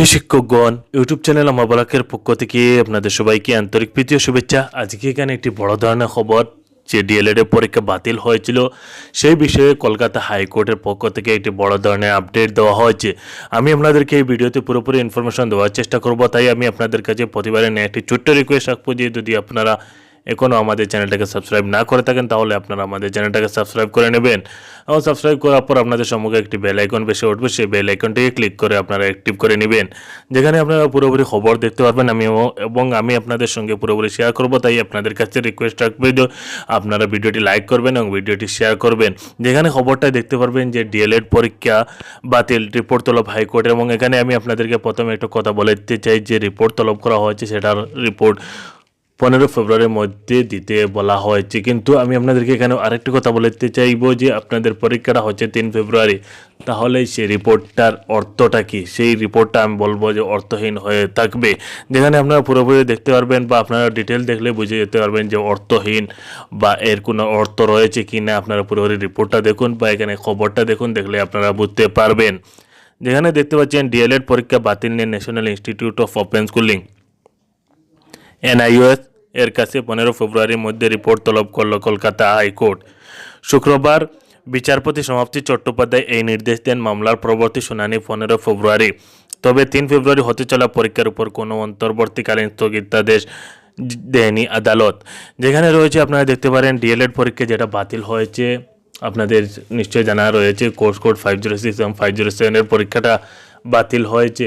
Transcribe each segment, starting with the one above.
প্রিয় শিক্ষকগণ, YouTube channel আমার বলাকের পক্ষ থেকে আপনাদের সবাইকে আন্তরিক প্রীতি ও শুভেচ্ছা। আজকে এখানে একটি বড় ধরনের খবর যে ডিএলএড এর পরীক্ষা বাতিল হয়েছিল সেই বিষয়ে কলকাতা হাইকোর্টের পক্ষ থেকে একটি বড় ধরনের আপডেট দেওয়া হয়েছে। আমি আপনাদেরকে এই ভিডিওতে পুরোপুরি ইনফরমেশন দেওয়ার চেষ্টা করব, তাই আমি আপনাদের কাছে প্রতিবারের নিয়ে একটি ছোট্ট রিকোয়েস্ট রাখবো যে যদি আপনারা এখনও আমাদের চ্যানেলটাকে সাবস্ক্রাইব না করে থাকেন তাহলে আপনারা আমাদের চ্যানেলটাকে সাবস্ক্রাইব করে নেবেন এবং সাবস্ক্রাইব করার পর আপনাদের সম্মুখে একটি বেল আইকন ভেসে উঠবে, সেই বেল আইকনটিকে ক্লিক করে আপনারা অ্যাক্টিভ করে নেবেন, যেখানে আপনারা পুরোপুরি খবর দেখতে পারবেন এবং আমি আপনাদের সঙ্গে পুরোপুরি শেয়ার করব। তাই আপনাদের কাছে রিকোয়েস্ট রাখবে যে আপনারা ভিডিওটি লাইক করবেন এবং ভিডিওটি শেয়ার করবেন, যেখানে খবরটা দেখতে পারবেন যে ডিএলএড পরীক্ষা বাতিল, রিপোর্ট তলব হাইকোর্ট। এবং এখানে আমি আপনাদেরকে প্রথমে একটু কথা বলে দিতে চাই যে রিপোর্ট তলব করা হয়েছে সেটার রিপোর্ট 15 ফেব্রুয়ারির মধ্যে দিতে বলা হয়েছে, কিন্তু আমি আপনাদেরকে এখানে আরেকটি কথা বলে দিতে চাইব যে আপনাদের পরীক্ষাটা হচ্ছে 3 ফেব্রুয়ারি, তাহলে সেই রিপোর্টটার অর্থটা কি? সেই রিপোর্টটা আমি বলবো যে অর্থহীন হয়ে থাকবে, যেখানে আপনারা পুরোপুরি দেখতে পারবেন বা আপনারা ডিটেল দেখলে বুঝে যেতে পারবেন যে অর্থহীন বা এর কোনো অর্থ রয়েছে কি না। আপনারা পুরোপুরি রিপোর্টটা দেখুন বা এখানে খবরটা দেখুন, দেখলে আপনারা বুঝতে পারবেন। যেখানে দেখতে পাচ্ছেন ডিএলএড পরীক্ষা বাতিল নিয়ে national institute of open schooling NIOS এর কাছে 15 ফেব্রুয়ারির মধ্যে রিপোর্ট তলব করল কলকাতা হাইকোর্ট। শুক্রবার বিচারপতি সমাপ্তি চট্টোপাধ্যায় এই নির্দেশ দেন। মামলার পরবর্তী শুনানি 15 ফেব্রুয়ারি। তবে 3 ফেব্রুয়ারি হতে চলা পরীক্ষার উপর কোনো অন্তর্বর্তীকালীন স্থগিতাদেশ দেয়নি আদালত। যেখানে রয়েছে আপনারা দেখতে পারেন ডিএলএড পরীক্ষা যেটা বাতিল হয়েছে, আপনাদের নিশ্চয়ই জানা রয়েছে কোর্স কোড 506 এবং 507 এর পরীক্ষাটা বাতিল হয়েছে।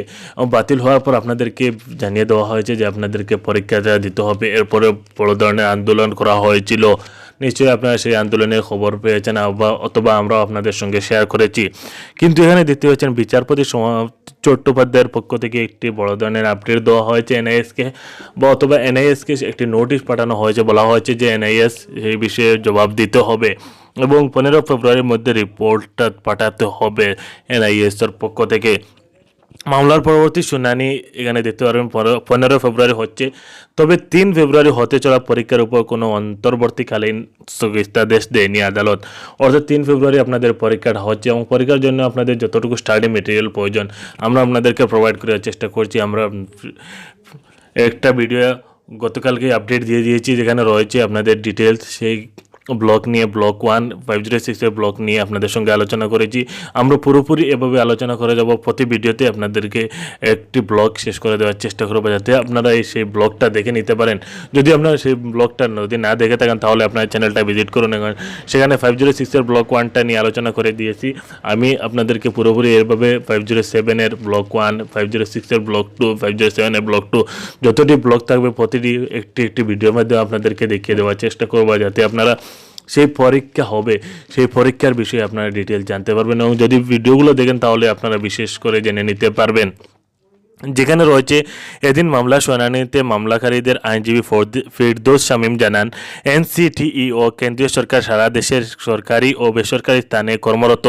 বাতিল হওয়ার পর আপনাদেরকে জানিয়ে দেওয়া হয়েছে যে আপনাদেরকে পরীক্ষাটা দিতে হবে। এরপরে বড় ধরনের আন্দোলন করা হয়েছিল, নিশ্চয়ই আপনারা সেই আন্দোলনের খবর পেয়েছেন অথবা আমরাও আপনাদের সঙ্গে শেয়ার করেছি। কিন্তু এখানে দেখতে পাচ্ছেন বিচারপতি চট্টোপাধ্যায়ের পক্ষ থেকে একটি বড় ধরনের আপডেট দেওয়া হয়েছে এনআইএসকে অথবা এনআইএসকে একটি নোটিশ পাঠানো হয়েছে। বলা হয়েছে যে এনআইএস এই বিষয়ে জবাব দিতে হবে এবং 15 ফেব্রুয়ারির মধ্যে রিপোর্টটা পাঠাতে হবে এনআইএসের পক্ষ থেকে। মামলার পরবর্তী শুনানি এখানে দেখতে পারবেন 15 ফেব্রুয়ারি হচ্ছে, তবে 3 ফেব্রুয়ারি হতে চলা পরীক্ষার উপর কোনো অন্তর্বর্তীকালীন স্থগিতাদেশ দেয়নি আদালত। অর্থাৎ 3 ফেব্রুয়ারি আপনাদের পরীক্ষাটা হচ্ছে এবং পরীক্ষার জন্য আপনাদের যতটুকু স্টাডি মেটেরিয়াল প্রয়োজন আমরা আপনাদেরকে প্রোভাইড করার চেষ্টা করছি। আমরা একটা ভিডিও গতকালকে আপডেট দিয়ে দিয়েছি যেখানে রয়েছে আপনাদের ডিটেলস, সেই ব্লক নিয়ে ব্লক 1 506 এর ব্লক নিয়ে আপনাদের সঙ্গে আলোচনা করেছি। আমরা পুরোপুরি এভাবে আলোচনা করে যাব, প্রতি ভিডিওতে আপনাদেরকে একটি ব্লক শেষ করে দেওয়ার চেষ্টা করবো যাতে আপনারা সেই ব্লকটা দেখে নিতে পারেন। যদি আপনারা সেই ব্লকটা যদি না দেখে থাকেন তাহলে আপনার চ্যানেলটা ভিজিট করুন, সেখানে 506 এর ব্লক 1টা নিয়ে আলোচনা করে দিয়েছি। আমি আপনাদেরকে পুরোপুরি এভাবে 507 এর ব্লক 1, 506 এর ব্লক 2, 507 এর ব্লক 2 যতটি ব্লক থাকবে প্রতিটি একটি ভিডিওর মাধ্যমে আপনাদেরকে দেখিয়ে দেওয়ার চেষ্টা করবো যাতে আপনারা সেই পরীক্ষা হবে সেই পরীক্ষার বিষয়ে আপনারা ডিটেল জানতে পারবেন এবং যদি ভিডিওগুলো দেখেন তাহলে আপনারা বিশেষ করে জেনে নিতে পারবেন। যেখানে রয়েছে এদিন মামলা শুনানিতে মামলাকারীদের আইনজীবী ফিরদৌস শামীম জানান, এনসিটিই ও কেন্দ্রীয় সরকার সারা দেশের সরকারি ও বেসরকারি স্থানে কর্মরত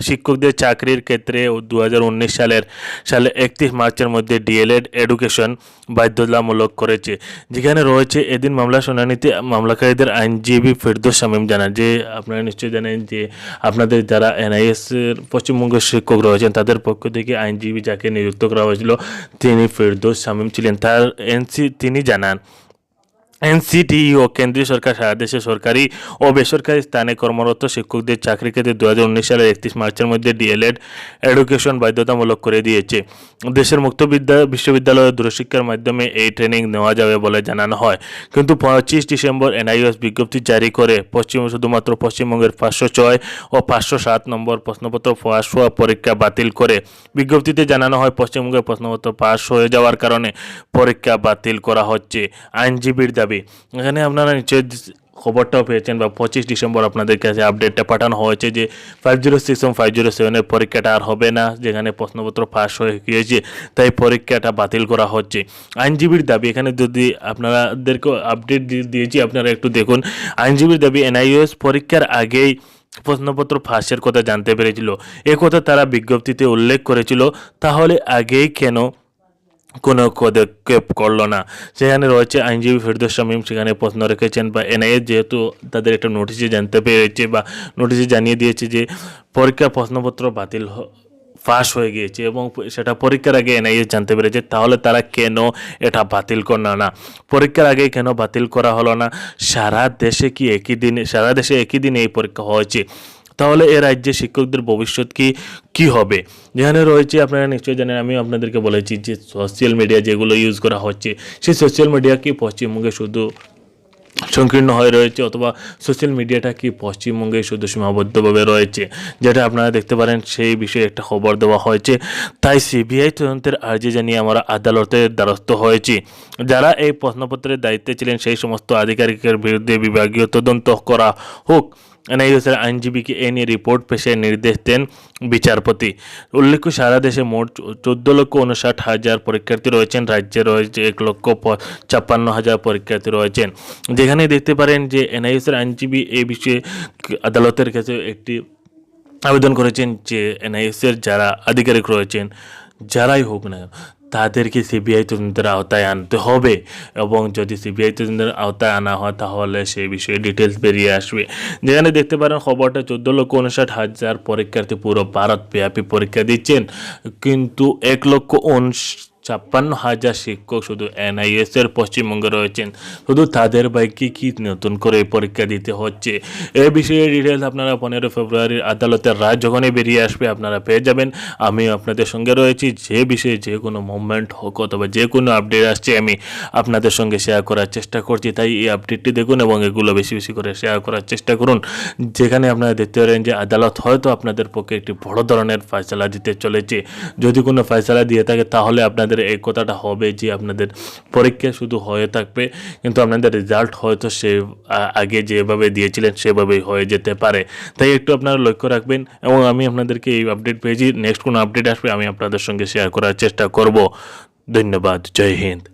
শিক্ষকদের চাকরির ক্ষেত্রে 2019 সালে 31 মার্চের মধ্যে ডিএলএড এডুকেশন বাধ্যতামূলক করেছে। যেখানে রয়েছে এদিন মামলা শুনানিতে মামলাকারীদের আইনজীবী ফিরদৌস শামীম জানান যে আপনারা নিশ্চয়ই জানেন যে আপনাদের যারা এনআইএসের পশ্চিমবঙ্গের শিক্ষক রয়েছেন তাদের পক্ষ থেকে আইনজীবী যাকে নিযুক্ত করা হয়েছিল তিনি ফিরদৌস শামীম ছিলেন। তিনি জানান, এনসিটিই ও কেন্দ্রীয় সরকার সারা দেশে সরকারি ও বেসরকারি স্থানে কর্মরত শিক্ষকদের চাকরি ক্ষেত্রে 2019 সালের 31 মার্চের মধ্যে ডিএলএড এডুকেশন বাধ্যতামূলক করে দিয়েছে। দেশের মুক্ত বিশ্ববিদ্যালয়ে দূরশিক্ষার মাধ্যমে এই ট্রেনিং নেওয়া যাবে বলে জানানো হয়, কিন্তু 25 ডিসেম্বর এনআইওএস বিজ্ঞপ্তি জারি করে শুধুমাত্র পশ্চিমবঙ্গের 506 ও 507 নম্বর প্রশ্নপত্র ফাঁস হওয়া পরীক্ষা বাতিল করে। বিজ্ঞপ্তিতে জানানো হয় পশ্চিমবঙ্গের প্রশ্নপত্র পাস হয়ে যাওয়ার কারণে পরীক্ষা বাতিল করা হচ্ছে। আইনজীবীর দাবি, এখানে আপনারা নিশ্চয়ই খবরটাও পেয়েছেন বা 25 ডিসেম্বর আপনাদের কাছে আপডেটটা পাঠানো হয়েছে যে 506 এবং 507 এর পরীক্ষাটা আর হবে না, যেখানে প্রশ্নপত্র ফাঁস হয়ে গিয়েছে তাই পরীক্ষাটা বাতিল করা হচ্ছে। আইনজীবীর দাবি, এখানে যদি আপনাদেরকে আপডেট দিয়েছি আপনারা একটু দেখুন। আইনজীবীর দাবি, এনআইওএস পরীক্ষার আগেই প্রশ্নপত্র ফাঁসের কথা জানতে পেরেছিল, কথা তারা বিজ্ঞপ্তিতে উল্লেখ করেছিল, তাহলে আগেই কেন কোনো পদক্ষেপ করল না? সেখানে রয়েছে আইনজীবী ফিরদৌস শামীম সেখানে প্রশ্ন রেখেছেন বা এনআইএ যেহেতু তাদের একটা নোটিশে জানতে পেরেছে বা নোটিশে জানিয়ে দিয়েছে যে পরীক্ষা প্রশ্নপত্র ফাঁস হয়ে গিয়েছে এবং সেটা পরীক্ষার আগে এনআইএস জানতে পেরেছে, তাহলে তারা কেন এটা বাতিল করলো না? পরীক্ষার আগে কেন বাতিল করা হলো না? সারা দেশে একই দিনে এই পরীক্ষা হয়েছে, তাহলে এ রাজ্যে শিক্ষকদের ভবিষ্যৎ কি হবে? যেখানে রয়েছে, আপনারা নিশ্চয়ই জানেন, আমি আপনাদেরকে বলেছি যে সোশ্যাল মিডিয়া যেগুলো ইউজ করা হচ্ছে, সেই সোশ্যাল মিডিয়া কি পশ্চিমবঙ্গে শুধু সংকীর্ণ হয়ে রয়েছে, অথবা সোশ্যাল মিডিয়াটা কি পশ্চিমবঙ্গে শুধু সীমাবদ্ধভাবে রয়েছে, যেটা আপনারা দেখতে পারেন সেই বিষয়ে একটা খবর দেওয়া হয়েছে। তাই সিবিআই তদন্তের আর্জি জানিয়ে আমরা আদালতের দ্বারস্থ হয়েছি। যারা এই প্রশ্নপত্রের দায়িত্বে ছিলেন সেই সমস্ত আধিকারিকের বিরুদ্ধে বিভাগীয় তদন্ত করা হোক। এনআইএসের আইনজীবীকে এ নিয়ে রিপোর্ট পেশের নির্দেশ দেন বিচারপতি। উল্লেখ্য, সারা দেশে মোট 14,59,000 পরীক্ষার্থী রয়েছেন। রাজ্যে রয়েছে 1,56,000 পরীক্ষার্থী রয়েছেন। যেখানে দেখতে পারেন যে এনআইএসের আইনজীবী এই বিষয়ে আদালতের কাছে একটি আবেদন করেছেন যে এনআইএসের যারা আধিকারিক রয়েছেন, যারাই হোক না, তাদেরকে সিবিআই তদন্তের আওতায় আনতে হবে, এবং যদি সিবিআই তদন্তের আওতায় আনা হয় তাহলে সেই বিষয়ে ডিটেলস বেরিয়ে আসবে। যেখানে দেখতে পারেন খবরটা 14,59,000 পরীক্ষার্থী পুরো ভারতব্যাপী পরীক্ষা দিচ্ছেন, কিন্তু 1,56,000 শিক্ষক শুধু এনআইএসের পশ্চিমবঙ্গে রয়েছেন। শুধু তাদের বাইকে কি নতুন করে পরীক্ষা দিতে হচ্ছে? এই বিষয়ে ডিটেলস আপনারা 15 ফেব্রুয়ারির আদালতের রায় যখনই বেরিয়ে আসবে আপনারা পেয়ে যাবেন। আমি আপনাদের সঙ্গে রয়েছি, যে বিষয়ে যে কোনো মুভমেন্ট হোক অথবা যে কোনো আপডেট আসছে আমি আপনাদের সঙ্গে শেয়ার করার চেষ্টা করছি। তাই এই আপডেটটি দেখুন এবং এগুলো বেশি বেশি করে শেয়ার করার চেষ্টা করুন। যেখানে আপনারা দেখতে পারেন যে আদালত হয়তো আপনাদের পক্ষে একটি বড় ধরনের ফয়সালা দিতে চলেছে। যদি কোনো ফয়সালা দিয়ে থাকে তাহলে আপনাদের এই কথাটা হবে যে আপনাদের পরীক্ষা শুধু হয়ে থাকবে, কিন্তু আপনাদের রেজাল্ট হয়তো সে আগে যেভাবে দিয়েছিলেন সেভাবেই হয়ে যেতে পারে। তাই একটু আপনারা লক্ষ্য রাখবেন, এবং আমি আপনাদেরকে এই আপডেট পেয়েছি, নেক্সট কোনো আপডেট আসবে আমি আপনাদের সঙ্গে শেয়ার করার চেষ্টা করব। ধন্যবাদ। জয় হিন্দ।